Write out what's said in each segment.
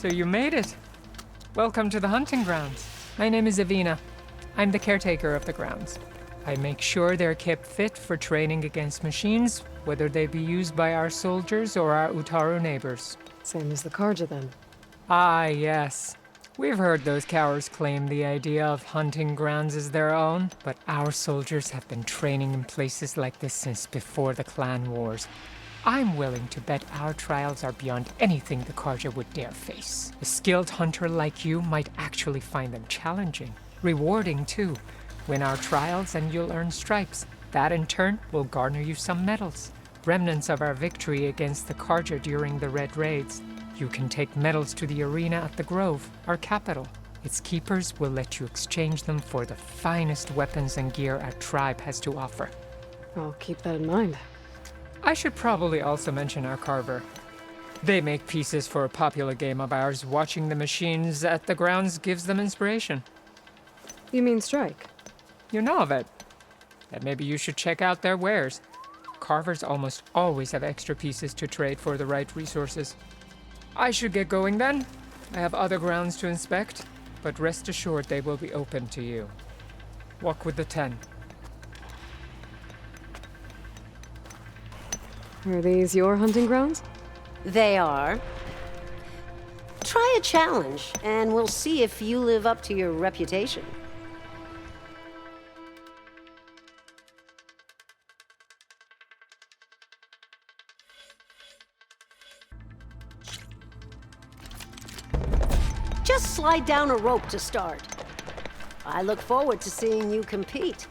So you made it. Welcome to the hunting grounds. My name is Avina. I'm the caretaker of the grounds. I make sure they're kept fit for training against machines, whether they be used by our soldiers or our Utaru neighbors. Same as the Karja, then. Ah, yes. We've heard those cowards claim the idea of hunting grounds as their own, but our soldiers have been training in places like this since before the clan wars. I'm willing to bet our trials are beyond anything the Karja would dare face. A skilled hunter like you might actually find them challenging. Rewarding, too. Win our trials and you'll earn stripes. That, in turn, will garner you some medals. Remnants of our victory against the Karja during the Red Raids. You can take medals to the arena at the Grove, our capital. Its keepers will let you exchange them for the finest weapons and gear our tribe has to offer. I'll keep that in mind. I should probably also mention our carver. They make pieces for a popular game of ours. Watching the machines at the grounds gives them inspiration. You mean strike? You know of it. Then maybe you should check out their wares. Carvers almost always have extra pieces to trade for the right resources. I should get going then. I have other grounds to inspect, but rest assured they will be open to you. Walk with the 10. Are these your hunting grounds? They are. Try a challenge, and we'll see if you live up to your reputation. Just slide down a rope to start. I look forward to seeing you compete.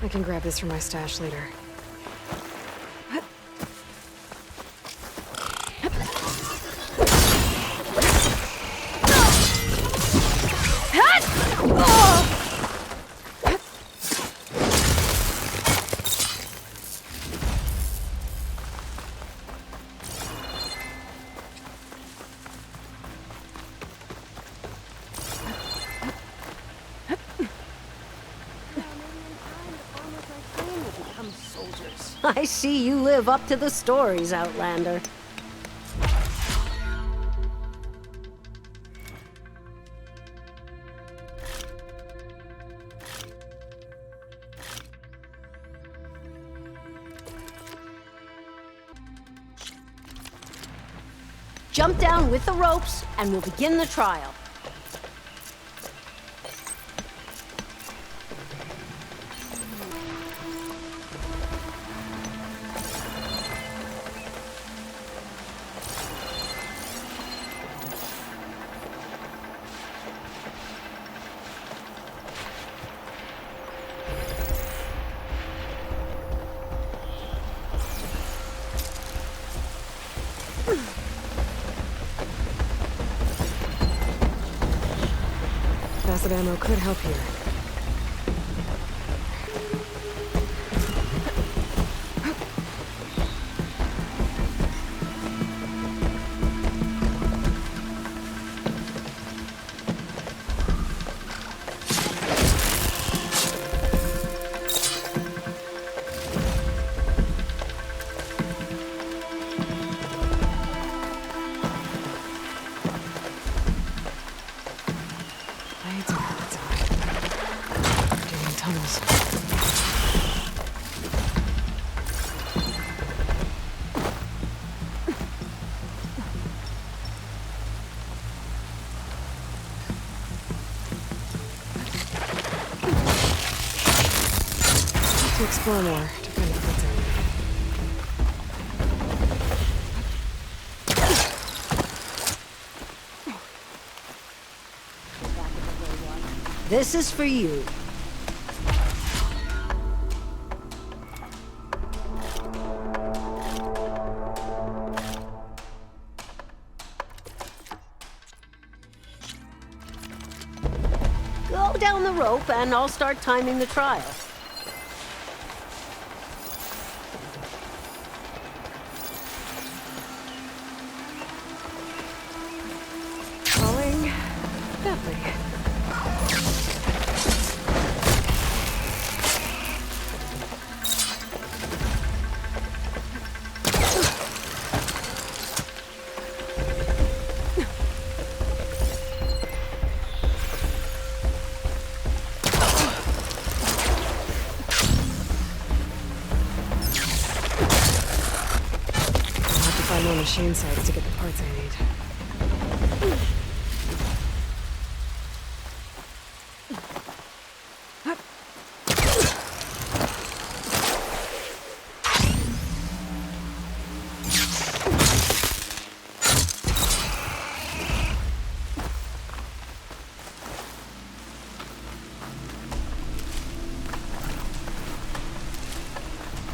I can grab this from my stash later. I see you live up to the stories, Outlander. Jump down with the ropes, and we'll begin the trial. Acid ammo could help here. To explore more, to find out what's in there. This is for you. Go down the rope and I'll start timing the trial. Falling gently. Find more machine sites to get the parts I need.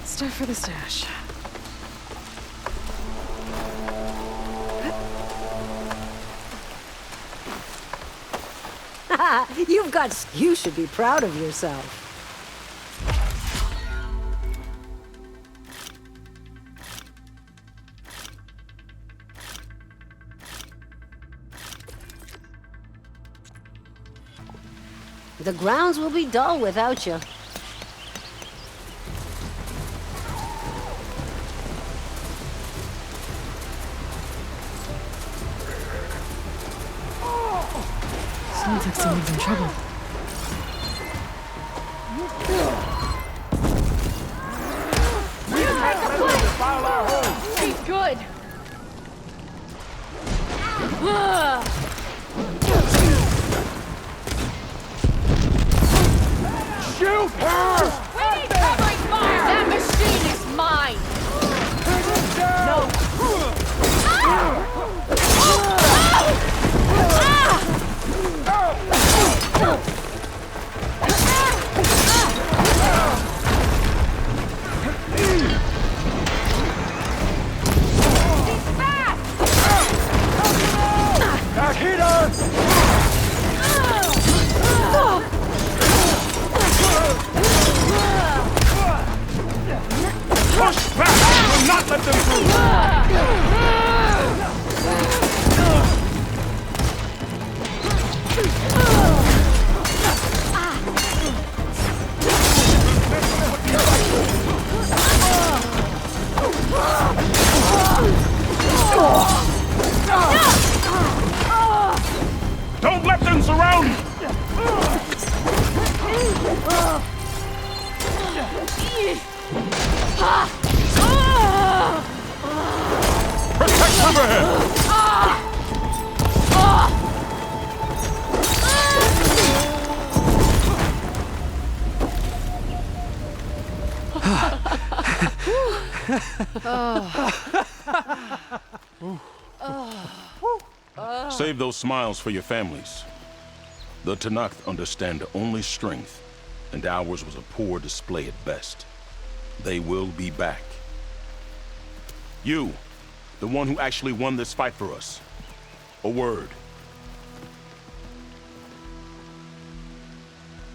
Stuff for the stash. You should be proud of yourself. The grounds will be dull without you. Sounds like someone's in trouble. Be good. Shoot her! We need covering fire! That machine is mine! No! Push back! Do not let them through! Protect Riverhym! Save those smiles for your families. The Tenakth understand only strength, and ours was a poor display at best. They will be back. You, the one who actually won this fight for us. A word.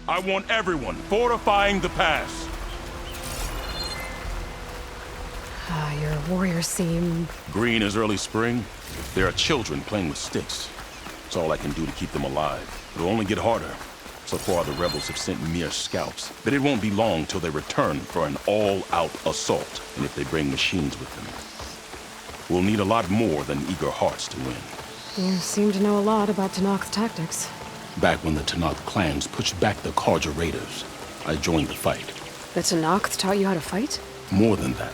I want everyone fortifying the pass. Your warriors seem... Green is early spring. There are children playing with sticks. It's all I can do to keep them alive. It'll only get harder. So far, the rebels have sent mere scouts, but it won't be long till they return for an all-out assault, and if they bring machines with them. We'll need a lot more than eager hearts to win. You seem to know a lot about Tenakth tactics. Back when the Tenakth clans pushed back the Carja raiders, I joined the fight. The Tenakth taught you how to fight? More than that,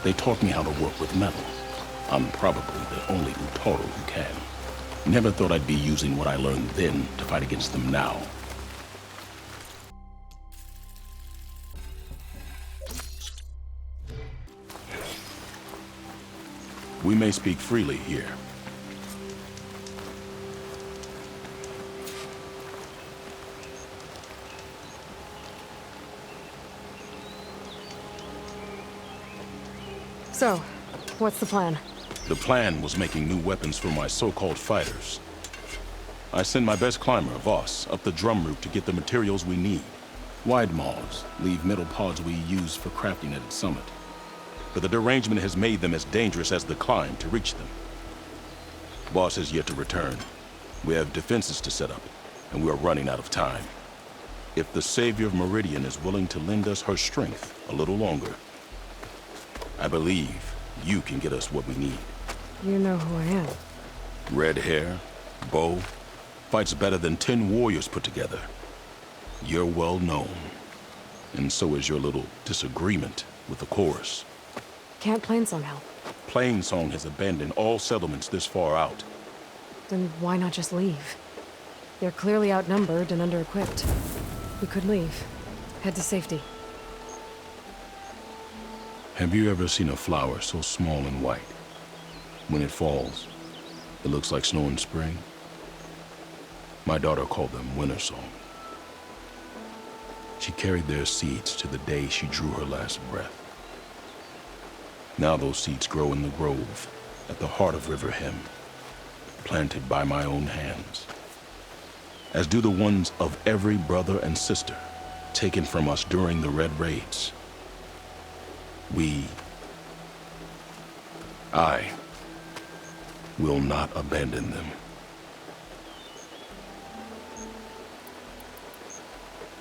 they taught me how to work with metal. I'm probably the only Utaru who can. Never thought I'd be using what I learned then to fight against them now. We may speak freely here. So, what's the plan? The plan was making new weapons for my so-called fighters. I send my best climber, Voss, up the drum route to get the materials we need. Wide maws leave metal pods we use for crafting at its summit. But the derangement has made them as dangerous as the climb to reach them. Boss has yet to return. We have defenses to set up, and we are running out of time. If the Savior of Meridian is willing to lend us her strength a little longer, I believe you can get us what we need. You know who I am. Red hair, bow, fights better than 10 warriors put together. You're well known, and so is your little disagreement with the chorus. Can't Plainsong help? Plainsong has abandoned all settlements this far out. Then why not just leave? They're clearly outnumbered and under-equipped. We could leave. Head to safety. Have you ever seen a flower so small and white? When it falls, it looks like snow in spring. My daughter called them winter song. She carried their seeds to the day she drew her last breath. Now those seeds grow in the grove at the heart of Riverhym, planted by my own hands, as do the ones of every brother and sister taken from us during the Red Raids. I will not abandon them.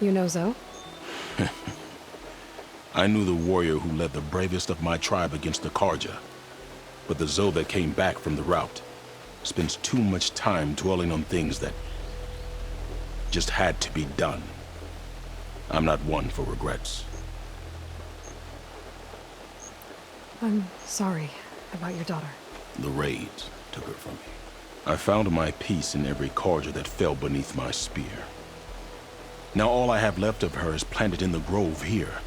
You know Zoe? I knew the warrior who led the bravest of my tribe against the Carja, but the Zoe that came back from the rout spends too much time dwelling on things that just had to be done. I'm not one for regrets. I'm sorry about your daughter. The raids took her from me. I found my peace in every Carja that fell beneath my spear. Now all I have left of her is planted in the grove here.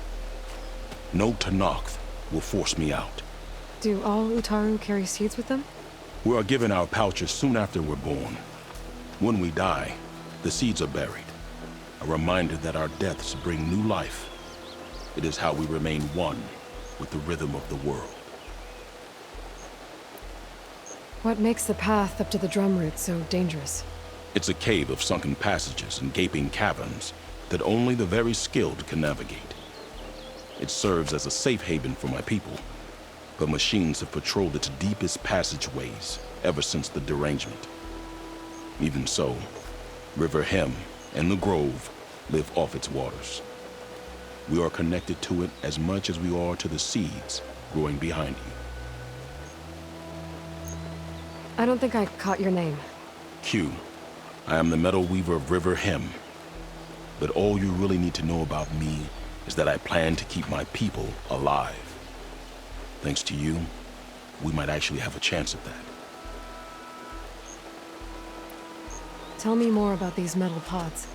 No Tenakth will force me out. Do all Utaru carry seeds with them? We are given our pouches soon after we're born. When we die, the seeds are buried. A reminder that our deaths bring new life. It is how we remain one with the rhythm of the world. What makes the path up to the drum route so dangerous? It's a cave of sunken passages and gaping caverns that only the very skilled can navigate. It serves as a safe haven for my people, but machines have patrolled its deepest passageways ever since the derangement. Even so, Riverhym and the Grove live off its waters. We are connected to it as much as we are to the seeds growing behind you. I don't think I caught your name. Q. I am the Metal Weaver of Riverhym. But all you really need to know about me is that I plan to keep my people alive. Thanks to you, we might actually have a chance at that. Tell me more about these metal pods.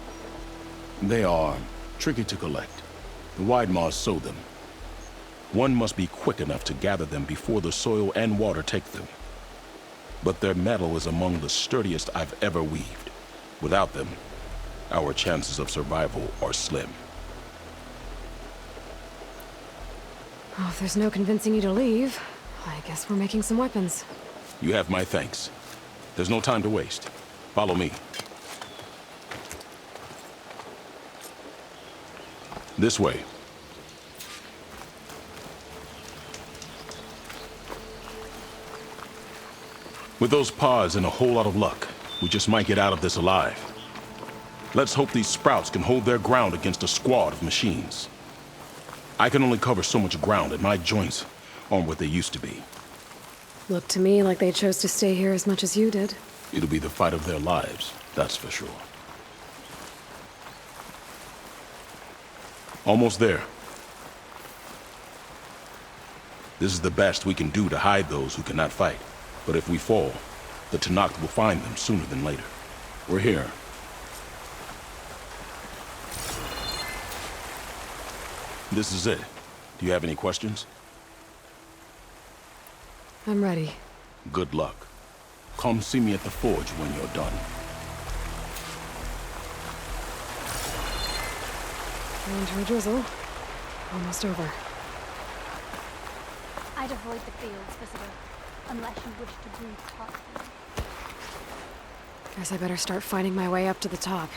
They are tricky to collect. The Widemaws sow them. One must be quick enough to gather them before the soil and water take them. But their metal is among the sturdiest I've ever weaved. Without them, our chances of survival are slim. Oh, if there's no convincing you to leave, I guess we're making some weapons. You have my thanks. There's no time to waste. Follow me. This way. With those pods and a whole lot of luck, we just might get out of this alive. Let's hope these sprouts can hold their ground against a squad of machines. I can only cover so much ground, and my joints aren't what they used to be. Looked to me like they chose to stay here as much as you did. It'll be the fight of their lives, that's for sure. Almost there. This is the best we can do to hide those who cannot fight. But if we fall, the Tenakth will find them sooner than later. We're here. This is it. Do you have any questions? I'm ready. Good luck. Come see me at the forge when you're done. Into a drizzle. Almost over. I'd avoid the fields, visitor, unless you wish to breathe toxins. Guess I better start finding my way up to the top.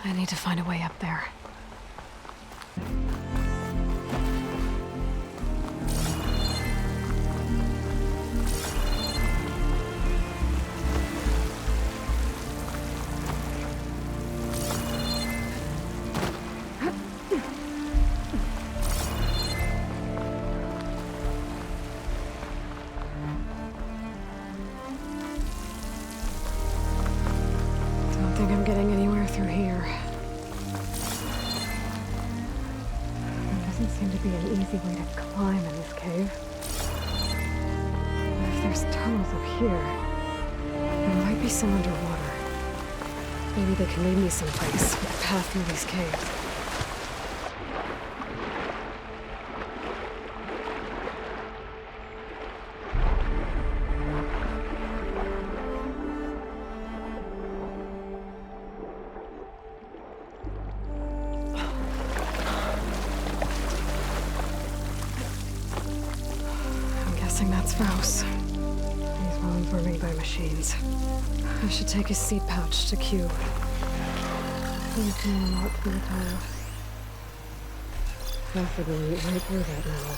I need to find a way up there. Don't think I'm getting anywhere through here. There doesn't seem to be an easy way to climb in this cave. But if there's tunnels up here, there might be some underwater. Maybe they can lead me someplace with a path through these caves. That's Faust. These wounds were made by machines. I should take his seed pouch to Q. He's doing a lot for Utaru. Half of the loot right through that now.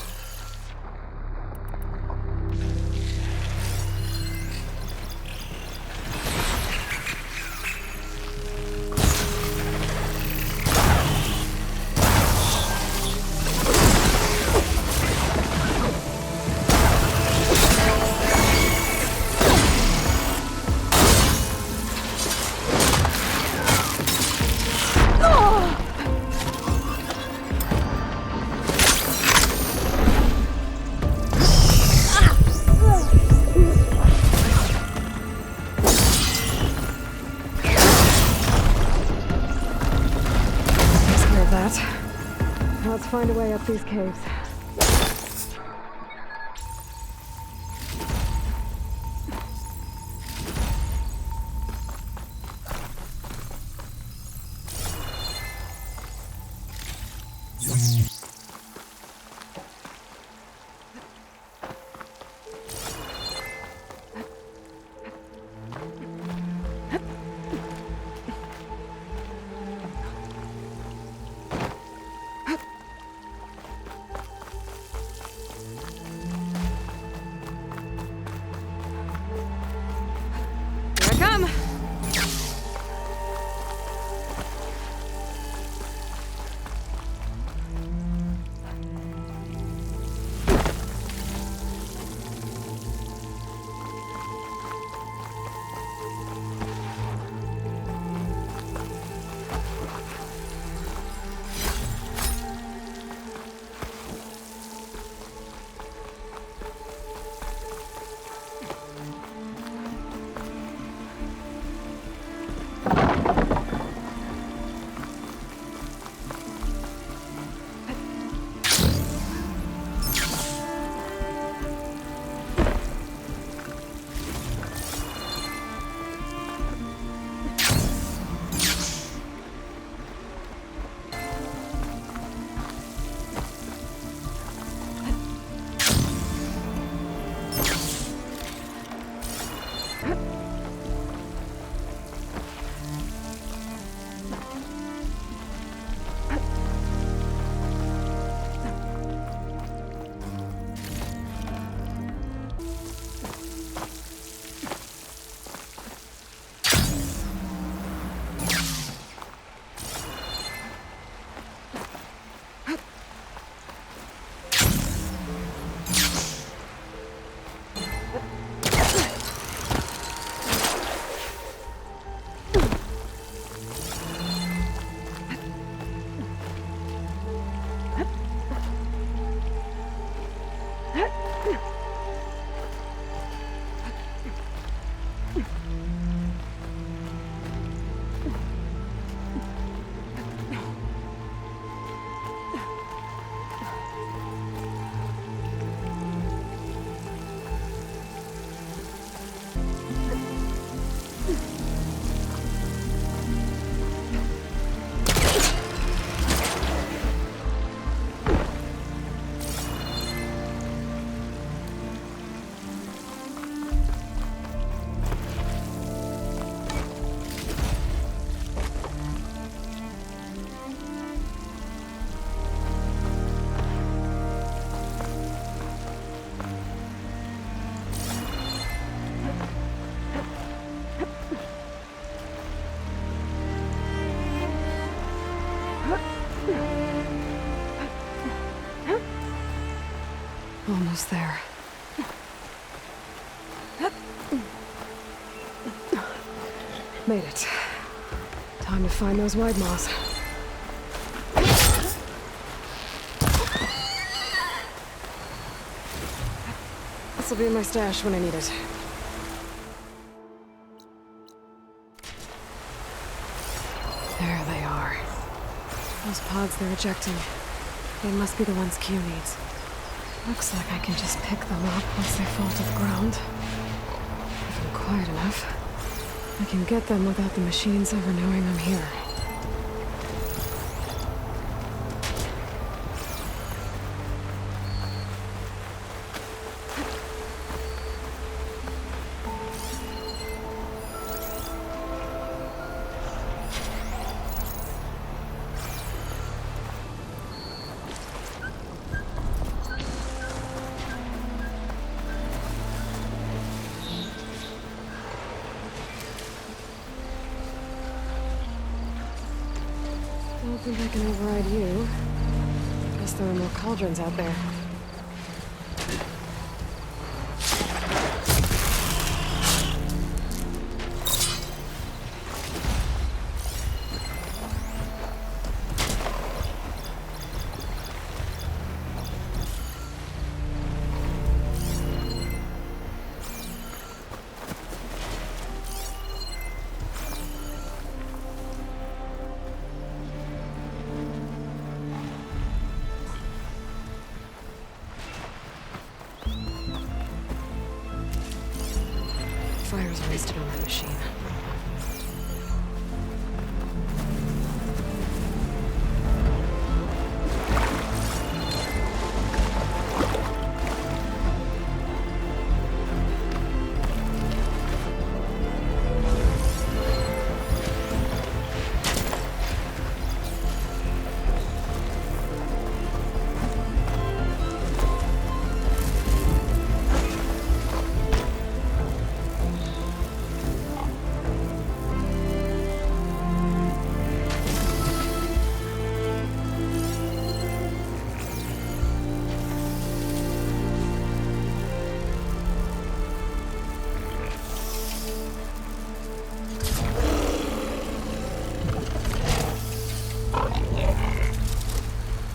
Let's find a way up these caves. Almost there. Made it. Time to find those wide maws. This'll be in my stash when I need it. There they are. Those pods they're ejecting. They must be the ones Q needs. Looks like I can just pick them up once they fall to the ground. If I'm quiet enough, I can get them without the machines ever knowing I'm here. I don't think I can override you. Guess there are more cauldrons out there. Fire's wasted on that machine.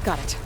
Got it.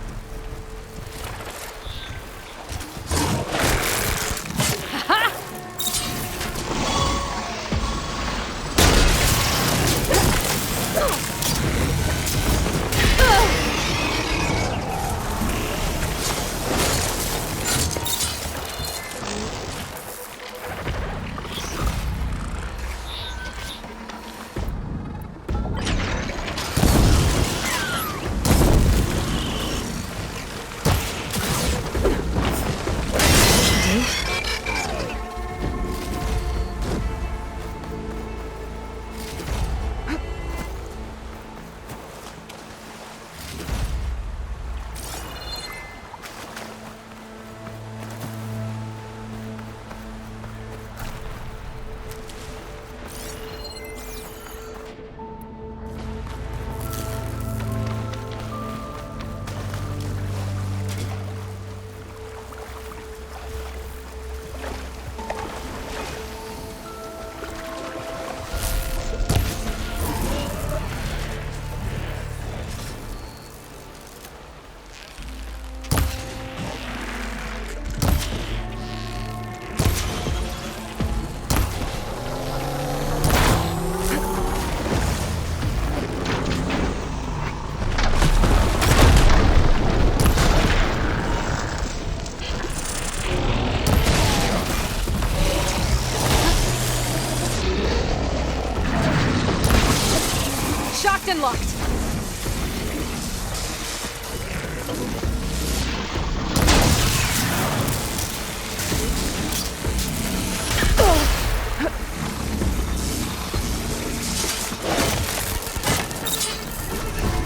Locked and locked.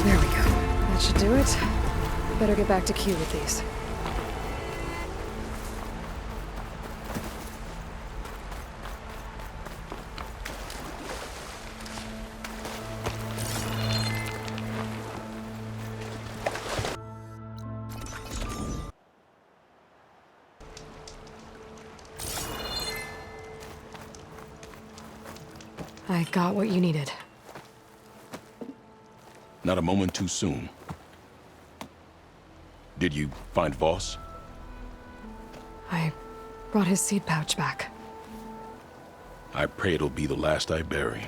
There we go. That should do it. Better get back to Q with these. I got what you needed. Not a moment too soon. Did you find Voss? I brought his seed pouch back. I pray it'll be the last I bury.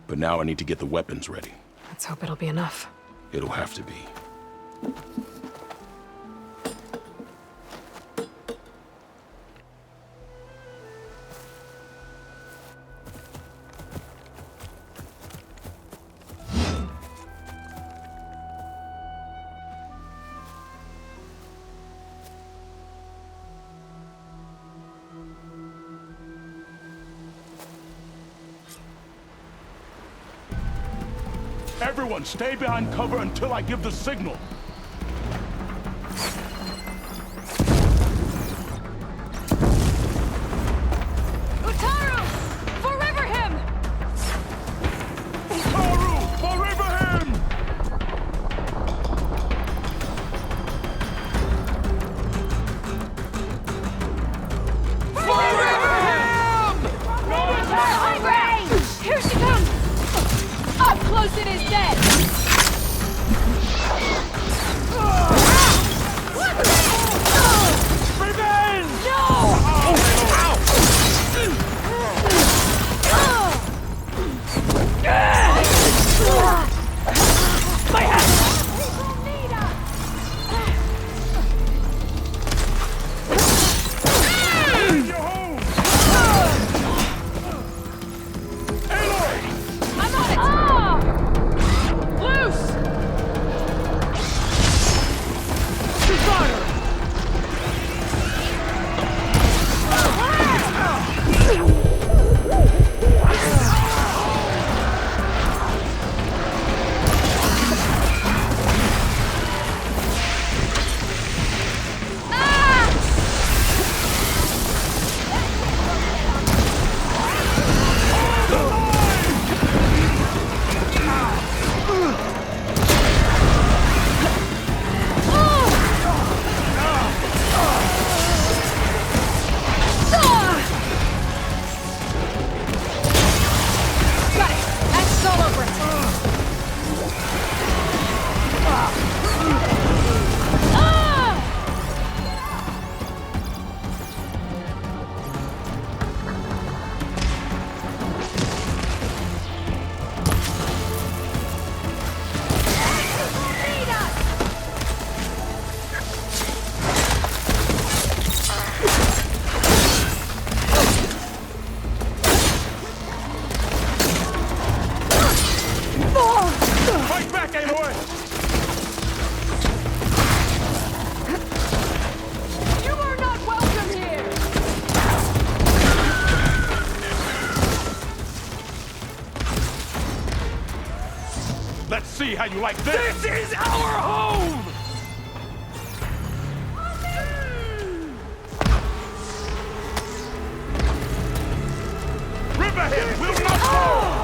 But now I need to get the weapons ready. Let's hope it'll be enough. It'll have to be. Everyone, stay behind cover until I give the signal. Utaru! For Riverhym! Utaru! For Riverhym! For Riverhym! High range! Here she comes! Up close it is dead! Revenge! No! My head! People need us! Bring you home! Aloy! I'm on it! Loose! Fight back, Aloy! You are not welcome here! Let's see how you like this! This is our home! Riverhym will not fall!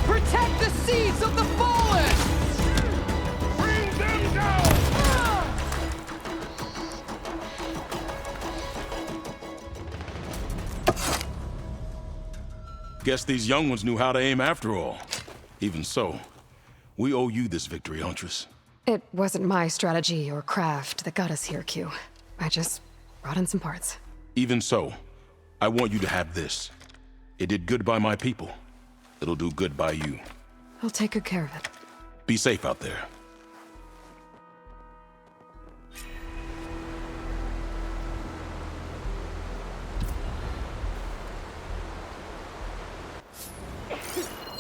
Protect the seeds of the fallen! Bring them down! Guess these young ones knew how to aim after all. Even so, we owe you this victory, Huntress. It wasn't my strategy or craft that got us here, Q. I just brought in some parts. Even so, I want you to have this. It did good by my people. It'll do good by you. I'll take good care of it. Be safe out there.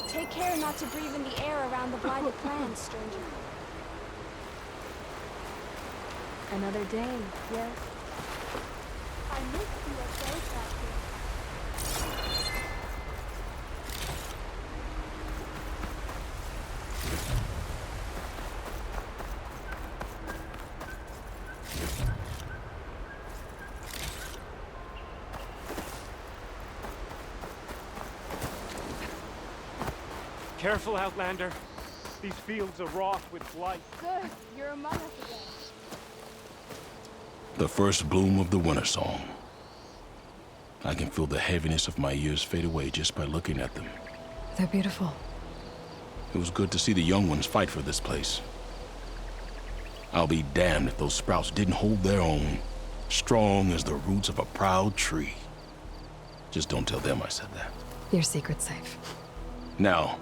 Take care not to breathe in the air around the blinded plants, stranger. Another day, yes? I missed you at Joe practice. Careful, Outlander. These fields are wrought with blight. Good, you're among us again. The first bloom of the winter song. I can feel the heaviness of my years fade away just by looking at them. They're beautiful. It was good to see the young ones fight for this place. I'll be damned if those sprouts didn't hold their own, strong as the roots of a proud tree. Just don't tell them I said that. Your secret's safe. Now,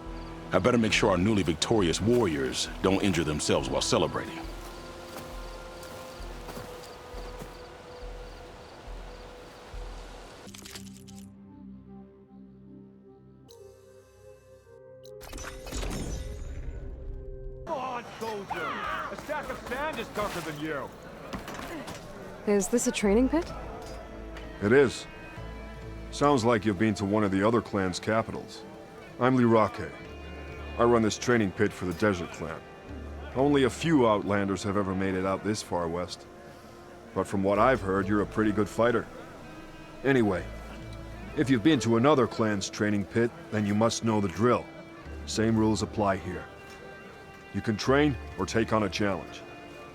I better make sure our newly victorious warriors don't injure themselves while celebrating. Come on, soldier! A stack of sand is tougher than you. Is this a training pit? It is. Sounds like you've been to one of the other clan's capitals. I'm Riverhym. I run this training pit for the Desert Clan. Only a few Outlanders have ever made it out this far west. But from what I've heard, you're a pretty good fighter. Anyway, if you've been to another clan's training pit, then you must know the drill. Same rules apply here. You can train or take on a challenge.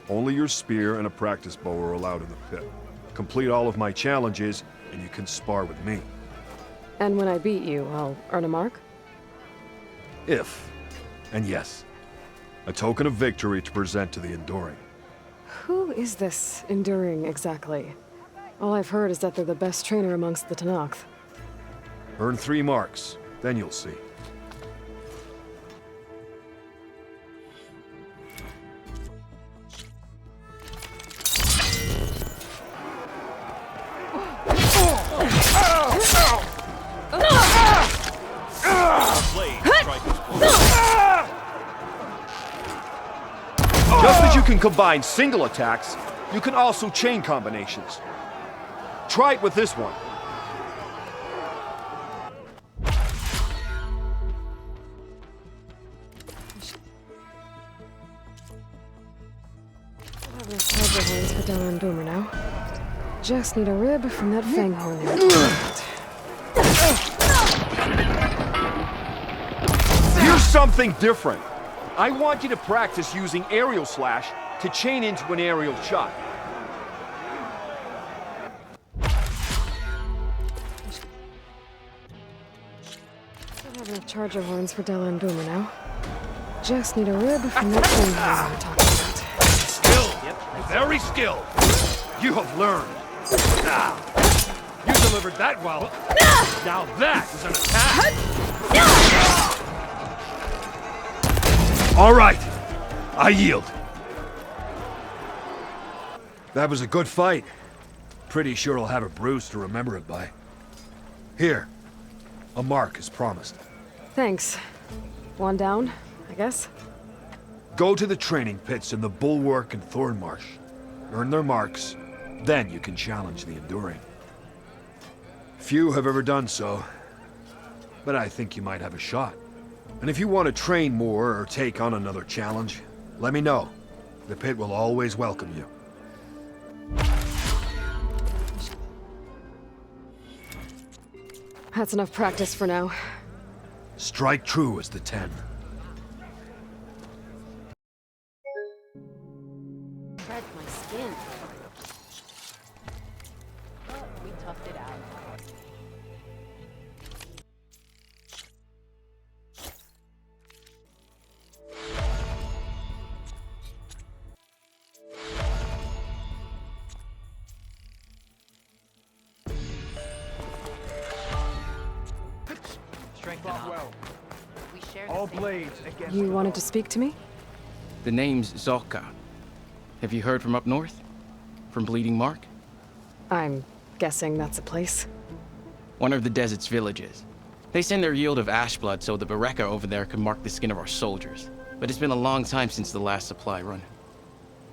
Only your spear and a practice bow are allowed in the pit. Complete all of my challenges, and you can spar with me. And when I beat you, I'll earn a mark? If. And yes. A token of victory to present to the Enduring. Who is this Enduring exactly? All I've heard is that they're the best trainer amongst the Tenakth. Earn 3 marks, then you'll see. Just as you can combine single attacks, you can also chain combinations. Try it with this one. I'll have those tiger horns for Della and Boomer now. Just need a rib from that fang horn there. Here's something different. I want you to practice using aerial slash to chain into an aerial shot. I'll have enough charger horns for Della and Boomer now. Just need a rib from that fang horn we were talking about. Skilled. Yep. Very skilled. You have learned. Now, you delivered that well. Now that is an attack. All right, I yield. That was a good fight. Pretty sure I'll have a bruise to remember it by. Here, a mark as promised. Thanks. One down, I guess? Go to the training pits in the Bulwark and Thornmarsh. Earn their marks, then you can challenge the Enduring. Few have ever done so, but I think you might have a shot. And if you want to train more or take on another challenge, let me know. The pit will always welcome you. That's enough practice for now. Strike true as the 10. Shreds my skin. But we toughed it out. Well. We share All the same blades against You the wanted wall. to speak to me? The name's Zolka. Have you heard from up north? From Bleeding Mark? I'm guessing that's a place. One of the desert's villages. They send their yield of ash blood so the Bereka over there can mark the skin of our soldiers. But it's been a long time since the last supply run.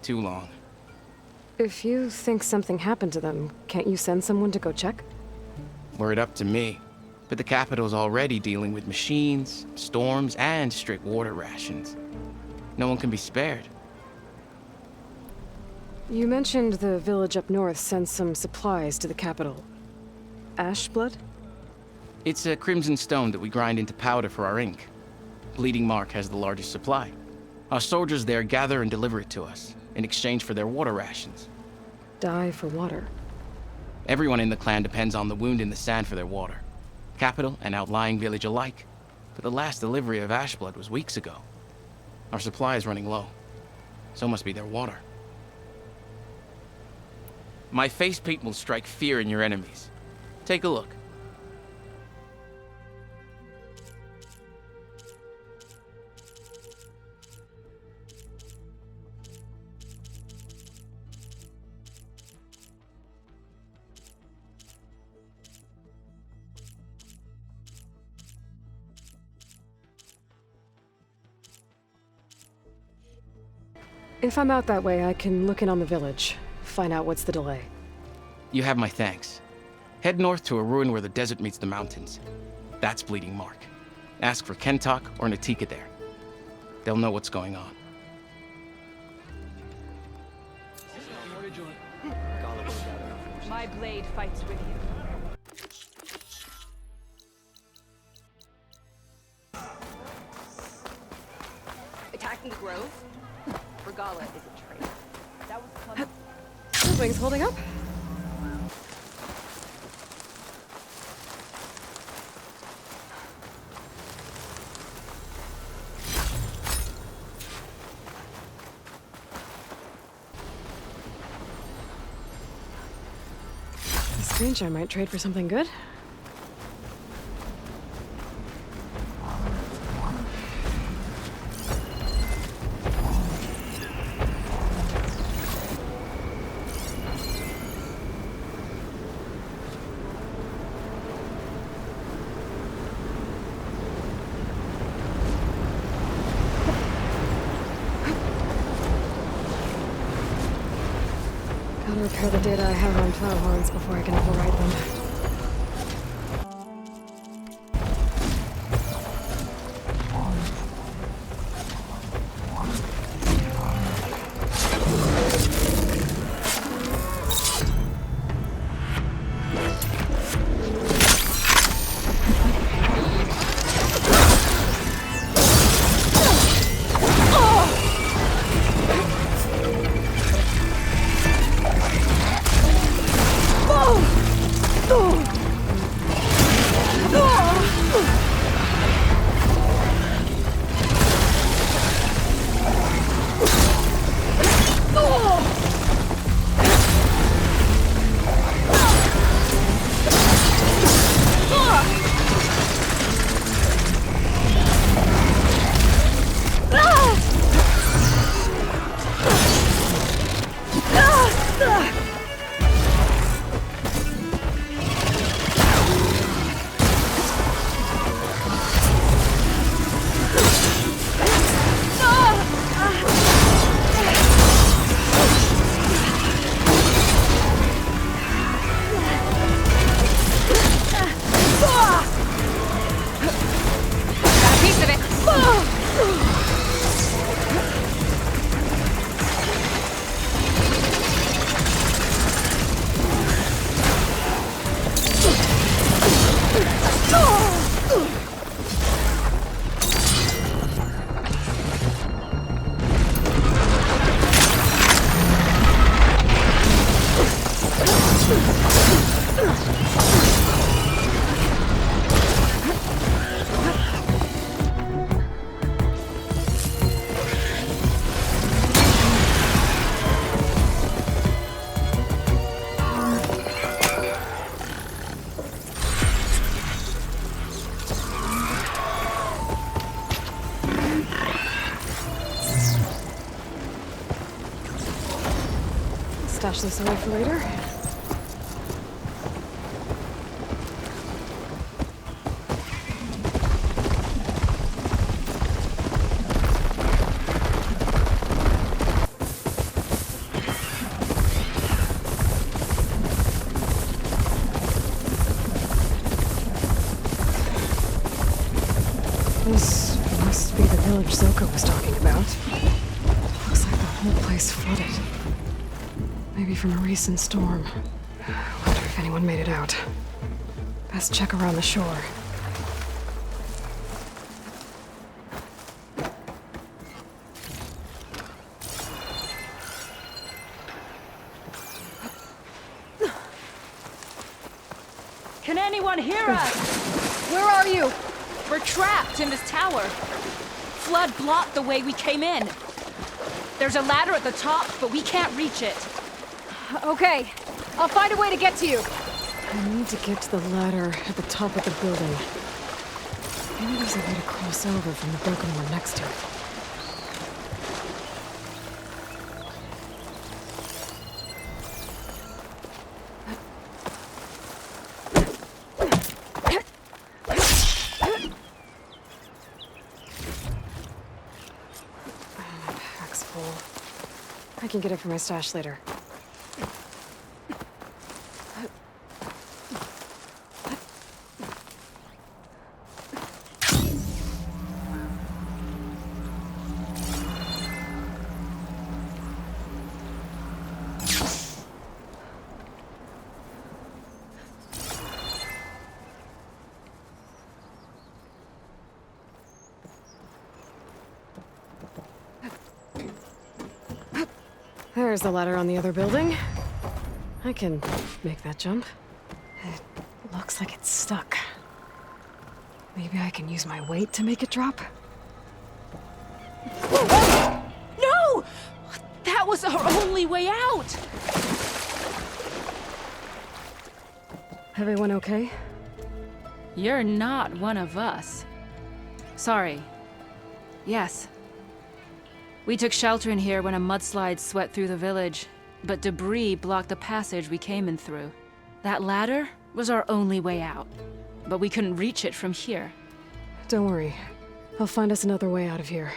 Too long. If you think something happened to them, can't you send someone to go check? Were it up to me. But the capital's already dealing with machines, storms, and strict water rations. No one can be spared. You mentioned the village up north sends some supplies to the capital. Ash blood? It's a crimson stone that we grind into powder for our ink. Bleeding Mark has the largest supply. Our soldiers there gather and deliver it to us, in exchange for their water rations. Die for water. Everyone in the clan depends on the wound in the sand for their water. Capital and outlying village alike. But the last delivery of Ashblood was weeks ago. Our supply is running low. So must be their water. My face paint will strike fear in your enemies. Take a look. If I'm out that way, I can look in on the village. Find out what's the delay. You have my thanks. Head north to a ruin where the desert meets the mountains. That's Bleeding Mark. Ask for Kentak or Natika there. They'll know what's going on. My blade fights with you. Attacking the grove? Regala is a traitor. That was fun. The wings holding up? The screenshot might trade for something good. Gotta repair the data I have on plow horns before I can override them. Stash this away for later. This must be the village Zoko was talking about. Looks like the whole place flooded. Maybe from a recent storm. Wonder if anyone made it out. Best check around the shore. Can anyone hear us? Where are you? We're trapped in this tower. Flood blocked the way we came in. There's a ladder at the top, but we can't reach it. Okay, I'll find a way to get to you. I need to get to the ladder at the top of the building. Maybe there's a way to cross over from the broken one next to it. Pack's full. I can get it from my stash later. There's the ladder on the other building. I can make that jump. It looks like it's stuck. Maybe I can use my weight to make it drop? No! That was our only way out! Everyone okay? You're not one of us. Sorry. Yes. We took shelter in here when a mudslide swept through the village, but debris blocked the passage we came in through. That ladder was our only way out, but we couldn't reach it from here. Don't worry. I'll find us another way out of here.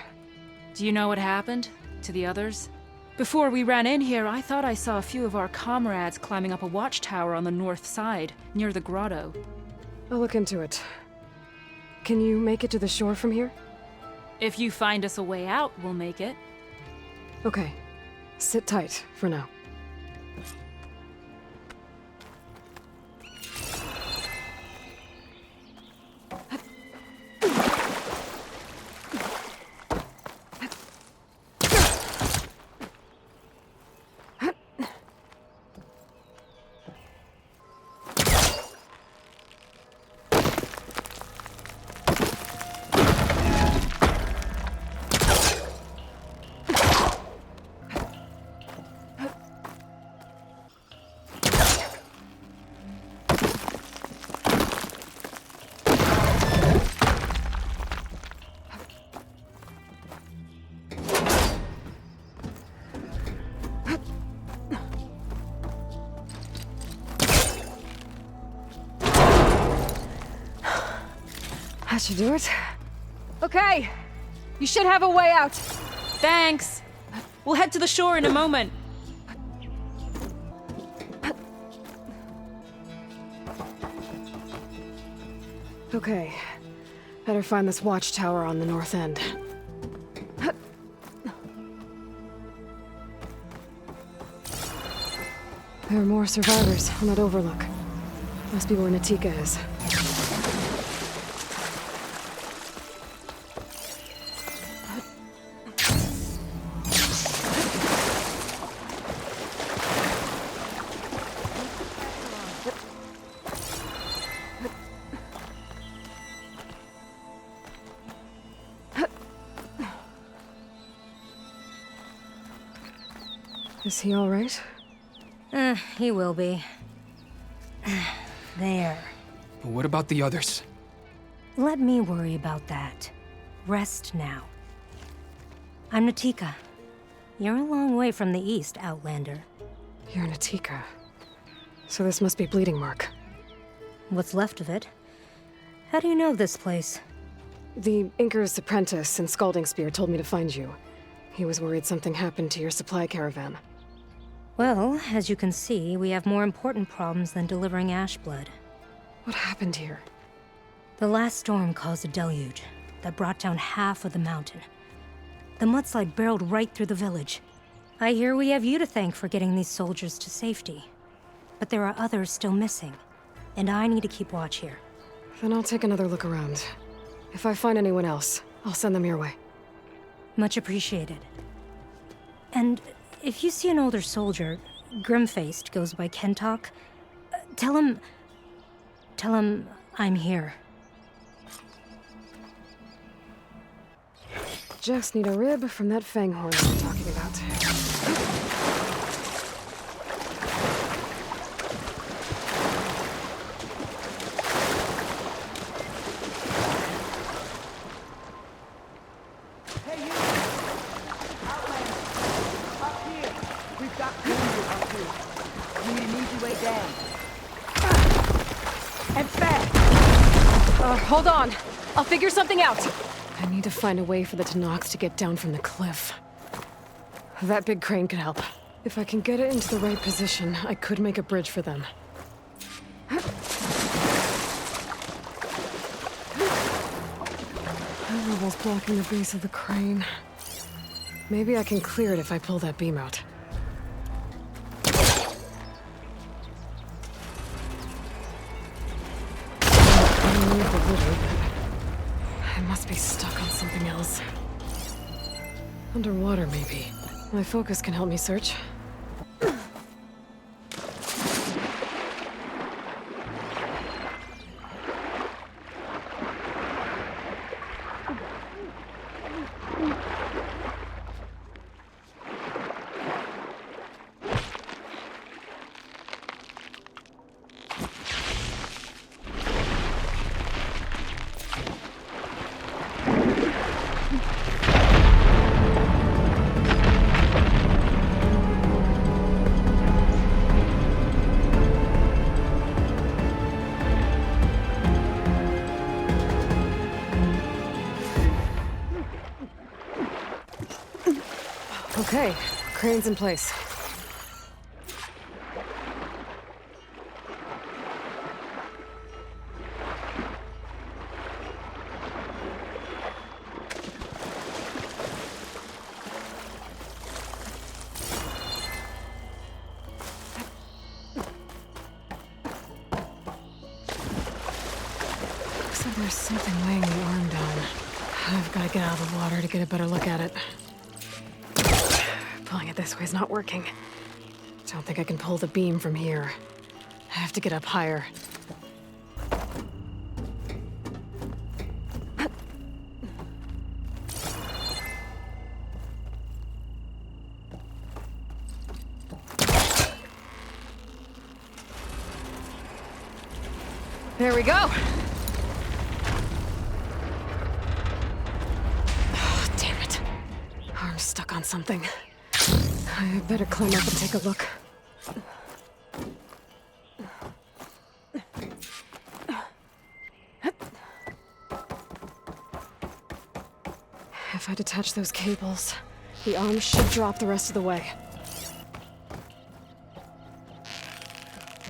Do you know what happened to the others? Before we ran in here, I thought I saw a few of our comrades climbing up a watchtower on the north side, near the grotto. I'll look into it. Can you make it to the shore from here? If you find us a way out, we'll make it. Okay. Sit tight for now. That should do it. Okay. You should have a way out. Thanks. We'll head to the shore in a moment. Okay. Better find this watchtower on the north end. There are more survivors on that overlook. Must be where Natika is. Is he all right? He will be. There. But what about the others? Let me worry about that. Rest now. I'm Natika. You're a long way from the east, Outlander. You're Natika. So this must be Bleeding Mark. What's left of it? How do you know this place? The Inker's apprentice in Scalding Spear told me to find you. He was worried something happened to your supply caravan. Well, as you can see, we have more important problems than delivering Ashblood. What happened here? The last storm caused a deluge that brought down half of the mountain. The mudslide barreled right through the village. I hear we have you to thank for getting these soldiers to safety. But there are others still missing, and I need to keep watch here. Then I'll take another look around. If I find anyone else, I'll send them your way. Much appreciated. And if you see an older soldier, grim-faced, goes by Kentak, tell him... Tell him I'm here. Just need a rib from that fang horn we were talking about. Hey, you! Outlander! Up here! We've got wounded up here. You need an easy way down. And fast! Hold on. I'll figure something out. I need to find a way for the Tanox to get down from the cliff. That big crane could help. If I can get it into the right position, I could make a bridge for them. That level's blocking the base of the crane. Maybe I can clear it if I pull that beam out. I must be stuck on something else. Underwater, maybe. My focus can help me search. Okay, crane's in place. Looks like there's something weighing the arm down. I've got to get out of the water to get a better look at it. Pulling it this way is not working. Don't think I can pull the beam from here. I have to get up higher. There we go! Oh, damn it. Arm's stuck on something. I better climb up and take a look. If I detach those cables, the arm should drop the rest of the way.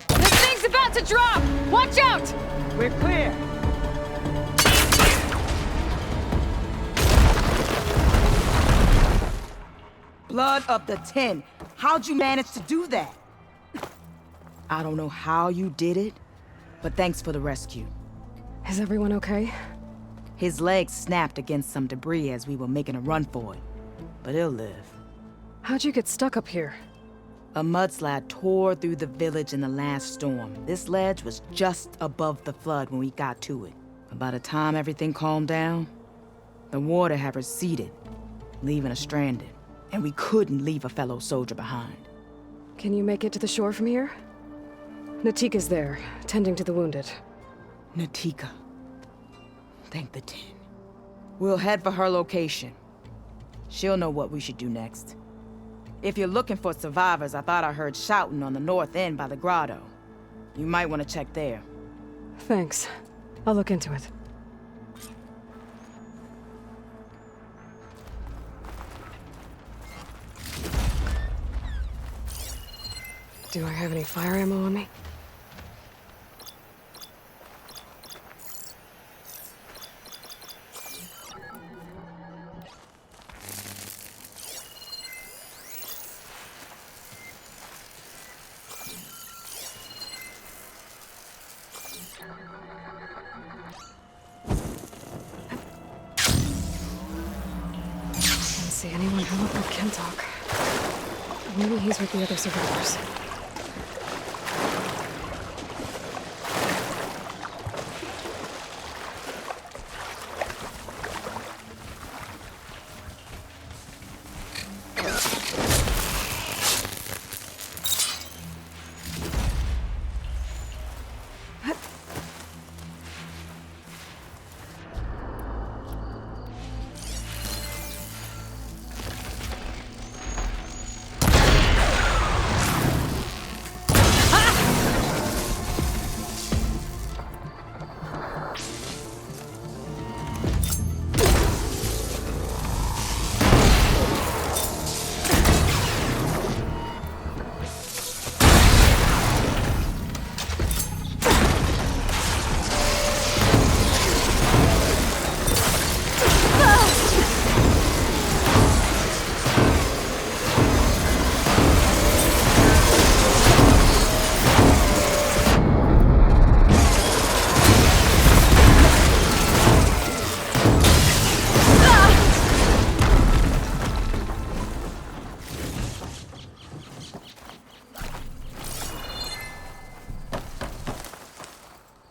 This thing's about to drop! Watch out! We're clear! Blood of the 10. How'd you manage to do that? I don't know how you did it, but thanks for the rescue. Is everyone okay? His legs snapped against some debris as we were making a run for it, but he'll live. How'd you get stuck up here? A mudslide tore through the village in the last storm. This ledge was just above the flood when we got to it. But by the time everything calmed down, the water had receded, leaving us stranded. And we couldn't leave a fellow soldier behind. Can you make it to the shore from here? Natika's there, tending to the wounded. Natika. Thank the 10. We'll head for her location. She'll know what we should do next. If you're looking for survivors, I thought I heard shouting on the north end by the grotto. You might want to check there. Thanks. I'll look into it. Do I have any fire ammo on me? Didn't see anyone who looked like Kentak. Maybe he's with the other survivors.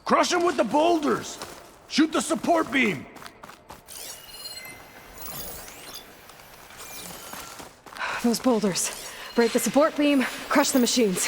Crush him with the boulders! Shoot the support beam! Those boulders. Break the support beam, crush the machines.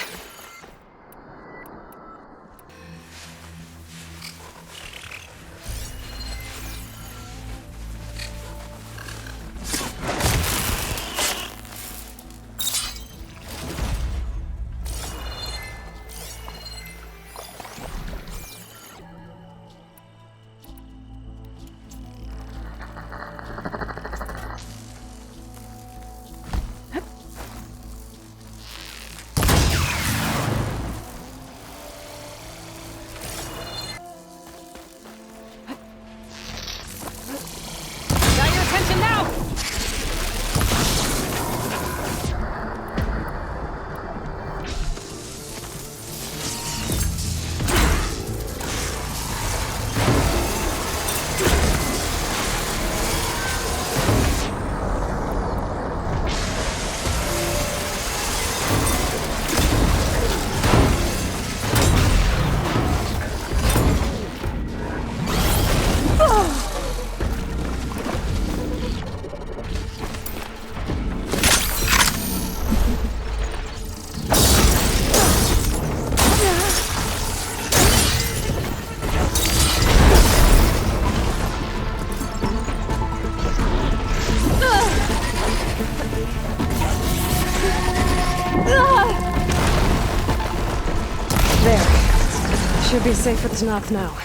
Should be safe for the knock now.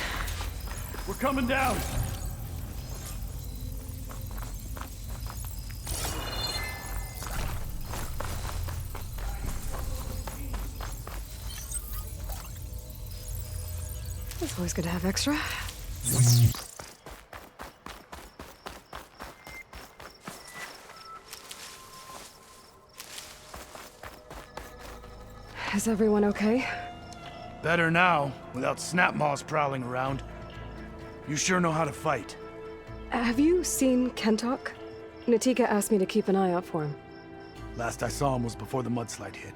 We're coming down! It's always good to have extra. Is everyone okay? Better now, without snapmaws prowling around. You sure know how to fight. Have you seen Kentak? Natika asked me to keep an eye out for him. Last I saw him was before the mudslide hit.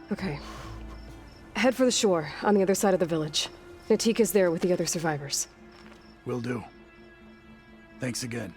Okay. Head for the shore, on the other side of the village. Natika's there with the other survivors. Will do. Thanks again.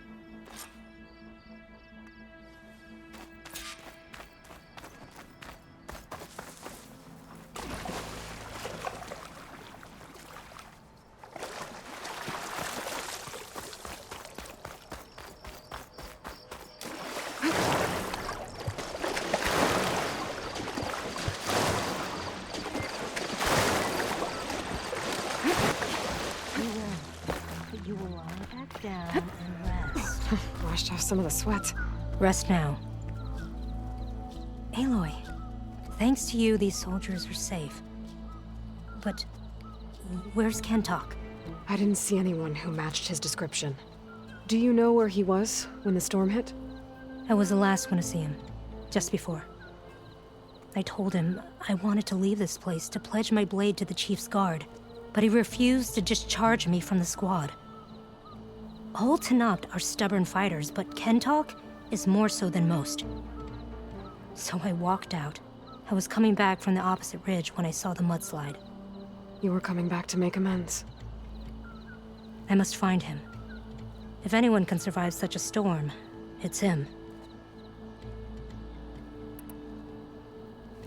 Washed off some of the sweat. Rest now. Aloy, thanks to you, these soldiers are safe. But where's Kentak? I didn't see anyone who matched his description. Do you know where he was when the storm hit? I was the last one to see him, just before. I told him I wanted to leave this place to pledge my blade to the Chief's guard, but he refused to discharge me from the squad. All Tanapt are stubborn fighters, but Kentak is more so than most. So I walked out. I was coming back from the opposite ridge when I saw the mudslide. You were coming back to make amends. I must find him. If anyone can survive such a storm, it's him.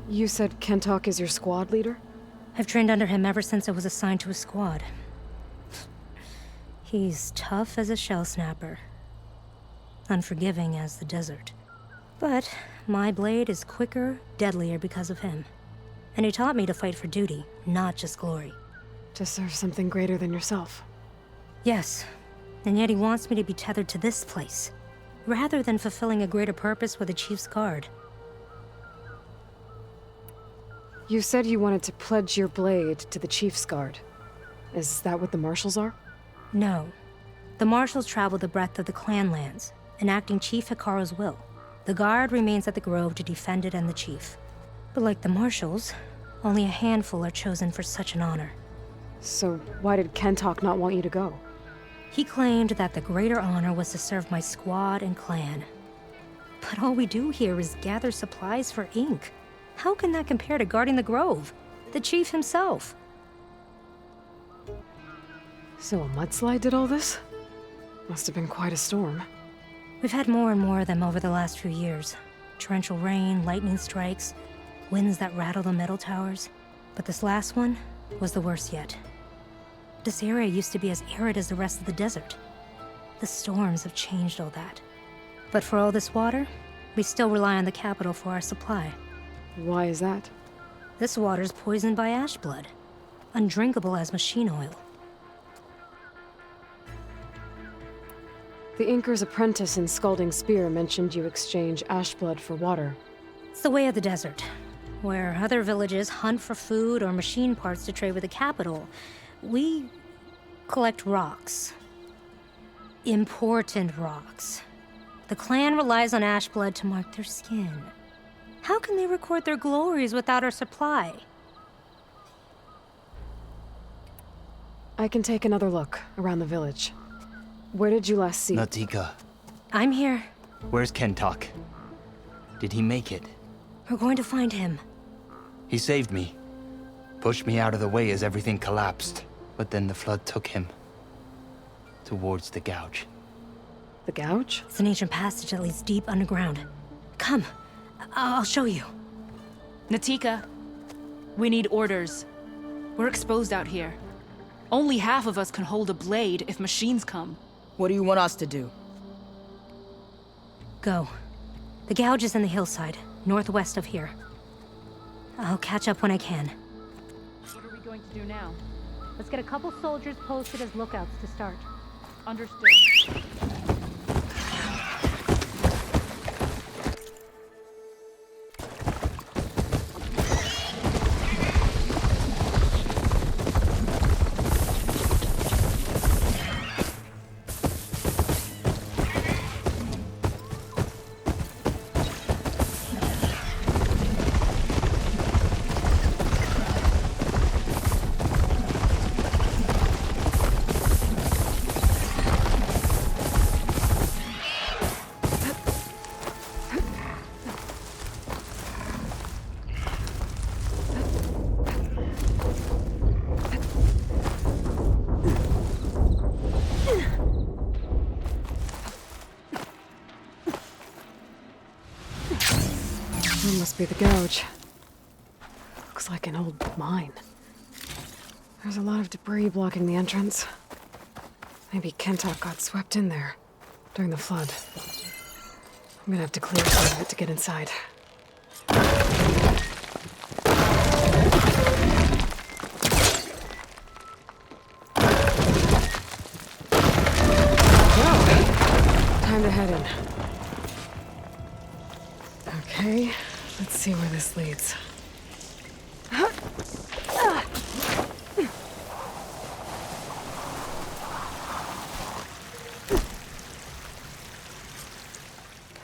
You said Kentak is your squad leader? I've trained under him ever since I was assigned to a squad. He's tough as a shell snapper, unforgiving as the desert. But my blade is quicker, deadlier because of him. And he taught me to fight for duty, not just glory. To serve something greater than yourself. Yes, and yet he wants me to be tethered to this place, rather than fulfilling a greater purpose with the Chief's guard. You said you wanted to pledge your blade to the Chief's guard. Is that what the Marshals are? No. The Marshals travel the breadth of the clan lands, enacting Chief Hikaru's will. The guard remains at the Grove to defend it and the Chief. But like the Marshals, only a handful are chosen for such an honor. So why did Kentak not want you to go? He claimed that the greater honor was to serve my squad and clan. But all we do here is gather supplies for ink. How can that compare to guarding the Grove? The Chief himself. So a mudslide did all this? Must have been quite a storm. We've had more and more of them over the last few years. Torrential rain, lightning strikes, winds that rattle the metal towers. But this last one was the worst yet. This area used to be as arid as the rest of the desert. The storms have changed all that. But for all this water, we still rely on the capital for our supply. Why is that? This water's poisoned by ash blood. Undrinkable as machine oil. The Inker's apprentice in Scalding Spear mentioned you exchange ash blood for water. It's the way of the desert. Where other villages hunt for food or machine parts to trade with the capital, we collect rocks. Important rocks. The clan relies on ash blood to mark their skin. How can they record their glories without our supply? I can take another look around the village. Where did you last see? Natika. I'm here. Where's Kentak? Did he make it? We're going to find him. He saved me. Pushed me out of the way as everything collapsed. But then the flood took him. Towards the gouge. The gouge? It's an ancient passage that leads deep underground. Come. I'll show you. Natika, we need orders. We're exposed out here. Only half of us can hold a blade if machines come. What do you want us to do? Go. The gouge is in the hillside, northwest of here. I'll catch up when I can. What are we going to do now? Let's get a couple soldiers posted as lookouts to start. Understood. Must be the gouge. Looks like an old mine. There's a lot of debris blocking the entrance. Maybe Kentak got swept in there during the flood. I'm gonna have to clear some of it to get inside. Well, time to head in. Okay. Let's see where this leads.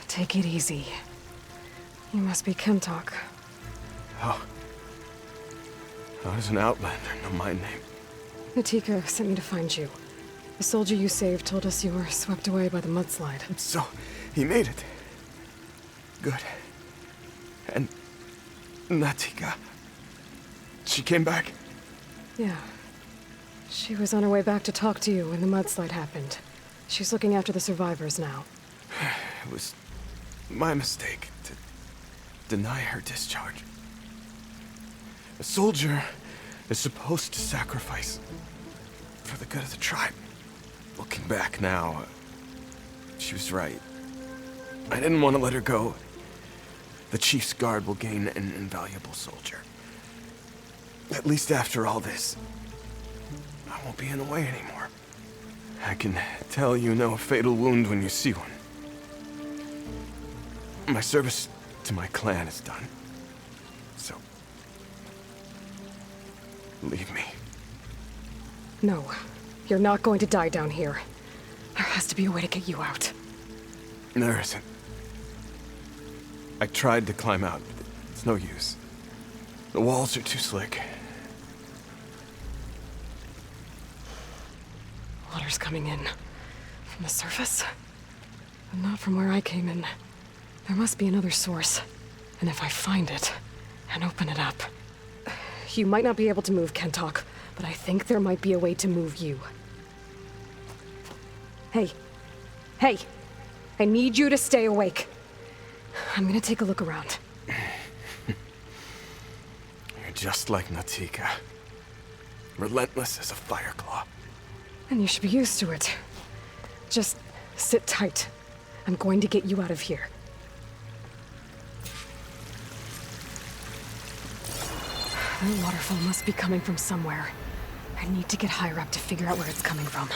Take it easy. You must be Kentak. Oh. I was an outlander, no my name. Natika sent me to find you. The soldier you saved told us you were swept away by the mudslide. So, he made it. Good. And Natika, she came back? Yeah. She was on her way back to talk to you when the mudslide happened. She's looking after the survivors now. It was my mistake to deny her discharge. A soldier is supposed to sacrifice for the good of the tribe. Looking back now, she was right. I didn't want to let her go. The chief's guard will gain an invaluable soldier. At least after all this, I won't be in the way anymore. I can tell you know a fatal wound when you see one. My service to my clan is done. So, leave me. No, you're not going to die down here. There has to be a way to get you out. There isn't. I tried to climb out, but it's no use. The walls are too slick. Water's coming in. From the surface? But not from where I came in. There must be another source. And if I find it, and open it up... You might not be able to move Kentak, but I think there might be a way to move you. Hey. Hey! I need you to stay awake. I'm gonna take a look around. You're just like Natika. Relentless as a fireclaw. And you should be used to it. Just sit tight. I'm going to get you out of here. That waterfall must be coming from somewhere. I need to get higher up to figure out where it's coming from.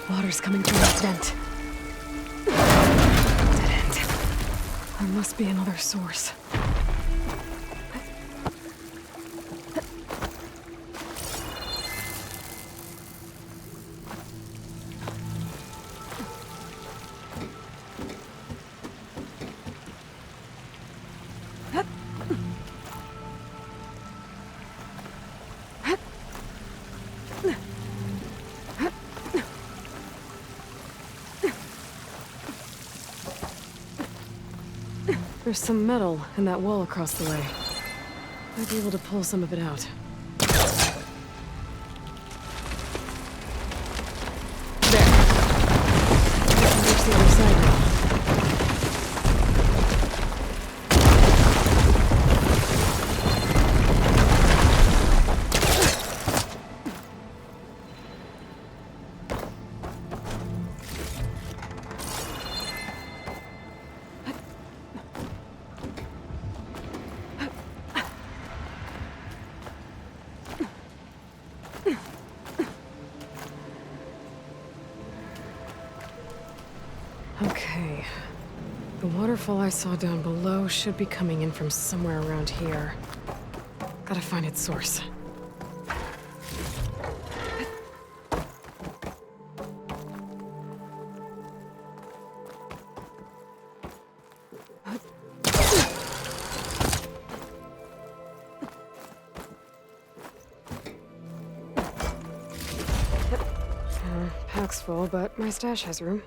Water's coming through that vent. Dead end. There must be another source. There's some metal in that wall across the way. Might be able to pull some of it out. There. Reach the other side now. Okay. The waterfall I saw down below should be coming in from somewhere around here. Gotta find its source. Pack's full, but my stash has room.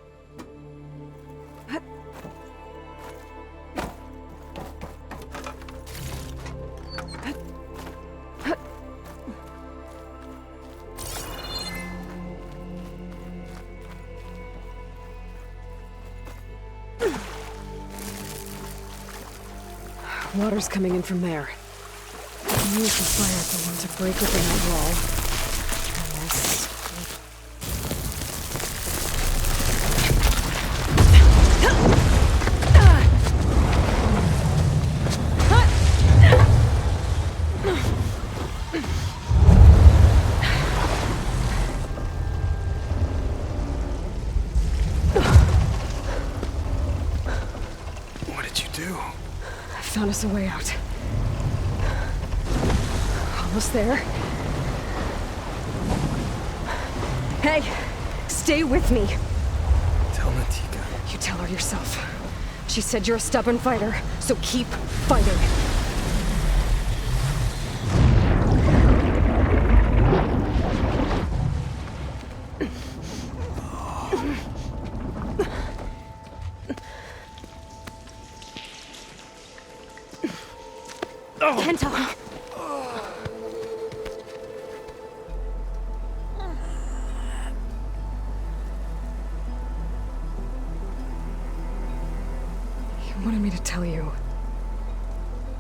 Water's coming in from there. I can use the fire thorn to break open that wall. What did you do? Found us a way out. Almost there. Hey! Stay with me! Tell Natika. You tell her yourself. She said you're a stubborn fighter, so keep fighting. Kentak! He wanted me to tell you.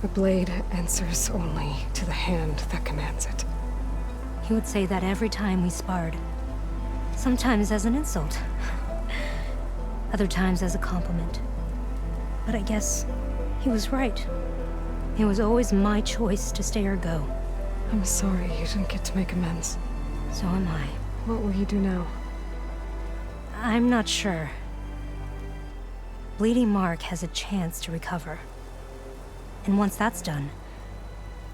The blade answers only to the hand that commands it. He would say that every time we sparred. Sometimes as an insult. Other times as a compliment. But I guess he was right. It was always my choice to stay or go. I'm sorry you didn't get to make amends. So am I. What will you do now? I'm not sure. bleeding Mark has a chance to recover. And once that's done,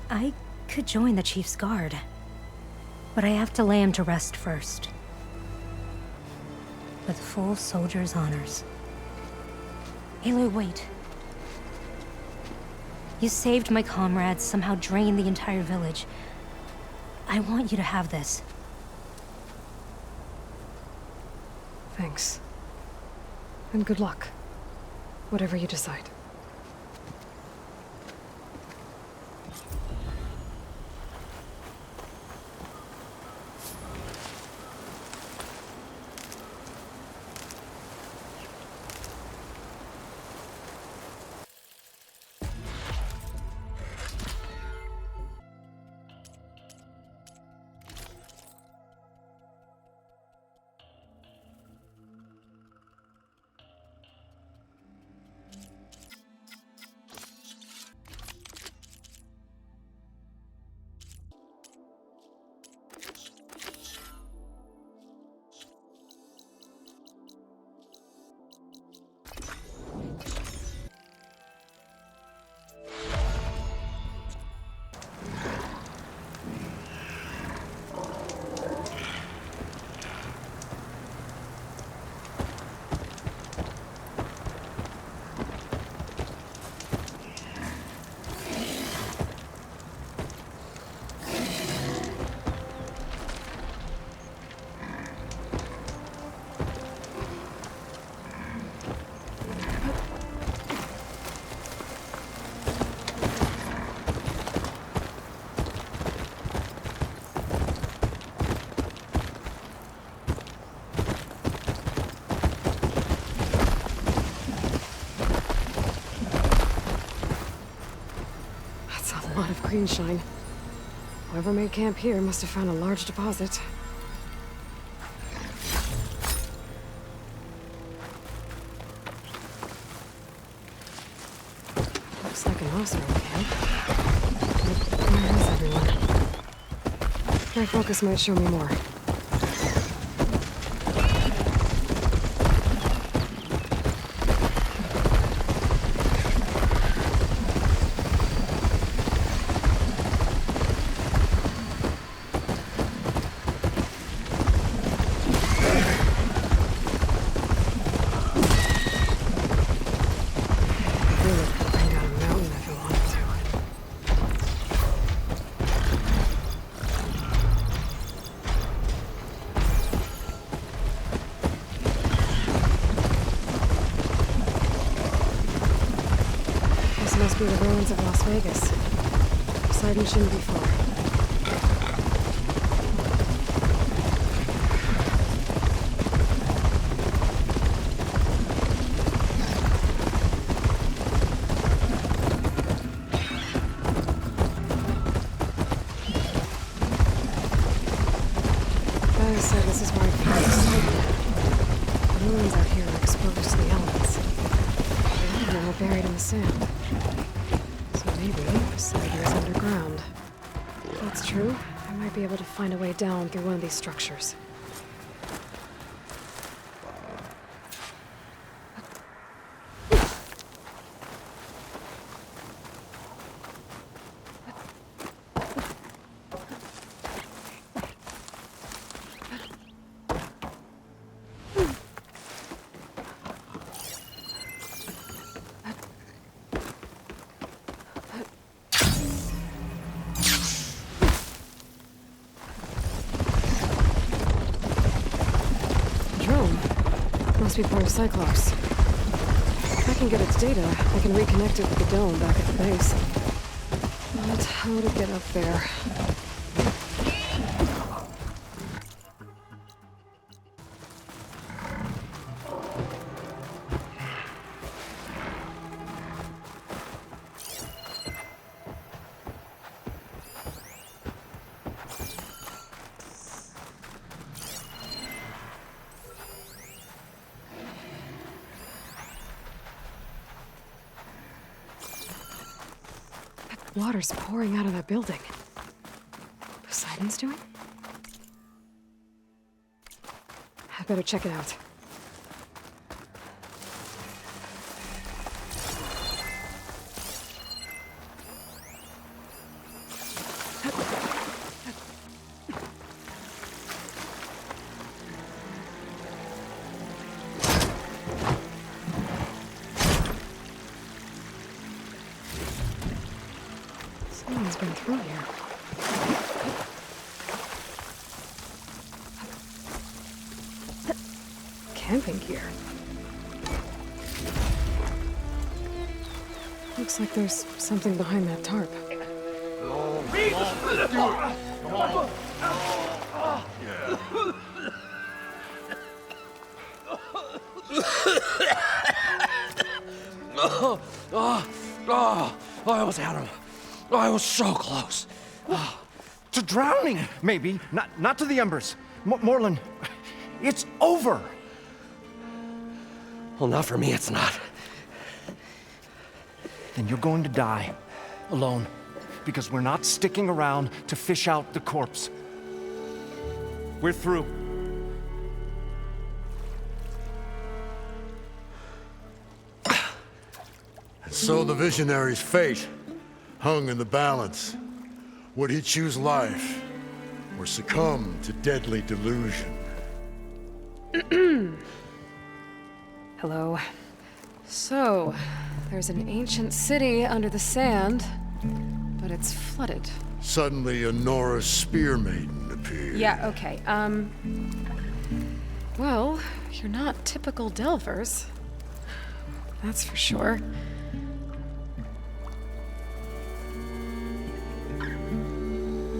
I could join the Chief's Guard. But I have to lay him to rest first. With full soldier's honors. Aloy, wait. You saved my comrades, somehow drained the entire village. I want you to have this. Thanks. And good luck. Whatever you decide. A lot of green shine. Whoever made camp here must have found a large deposit. Looks like an Osro camp. But where is everyone? My focus might show me more. Must be the ruins of Las Vegas. Poseidon shouldn't be far. Guy said this is where I found Poseidon. The ruins out here are exposed to the elements. A lot of them are buried in the sand. Maybe Poseidon's underground. If that's true, I might be able to find a way down through one of these structures. Must be part of Cyclops. If I can get its data, I can reconnect it with the dome back at the base. But how to get up there? Water's pouring out of that building. Poseidon's doing? I better check it out. Someone's been through here. Camping gear. Looks like there's something behind that tarp. I almost had him. I was so close. To drowning, maybe. Not to the embers. Morlund, it's over. Well, not for me, it's not. Then you're going to die. Alone. Because we're not sticking around to fish out the corpse. We're through. So the visionary's fate hung in the balance. Would he choose life or succumb to deadly delusion? Hello. So, there's an ancient city under the sand, but it's flooded. Suddenly, a Norse spear maiden appeared. Yeah, okay. Well, you're not typical Delvers. That's for sure.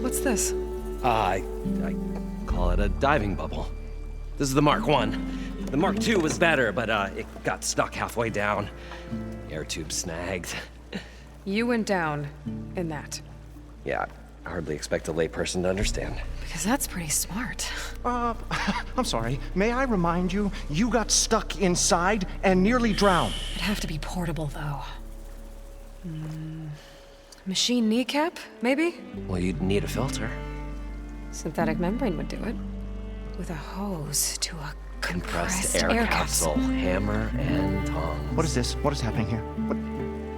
What's this? I call it a diving bubble. This is the Mark 1. The Mark 2 was better, but it got stuck halfway down. Air tube snagged. You went down in that. Yeah, I hardly expect a layperson to understand. Because that's pretty smart. I'm sorry. May I remind you, you got stuck inside and nearly drowned. It'd have to be portable, though. Machine kneecap, maybe? Well, you'd need a filter. Synthetic membrane would do it. With a hose to a compressed air capsule. Hammer and tongs. What is this? What is happening here? What?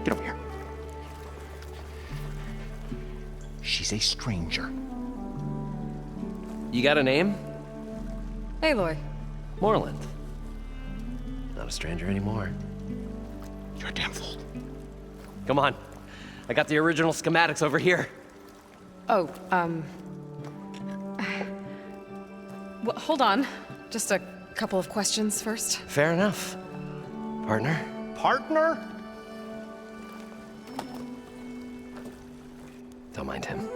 Get over here. She's a stranger. You got a name? Aloy. Morlund. Not a stranger anymore. You're a damn fool. Come on. I got the original schematics over here. Oh, well, hold on. Just a couple of questions first. Fair enough. Partner? Partner? Don't mind him.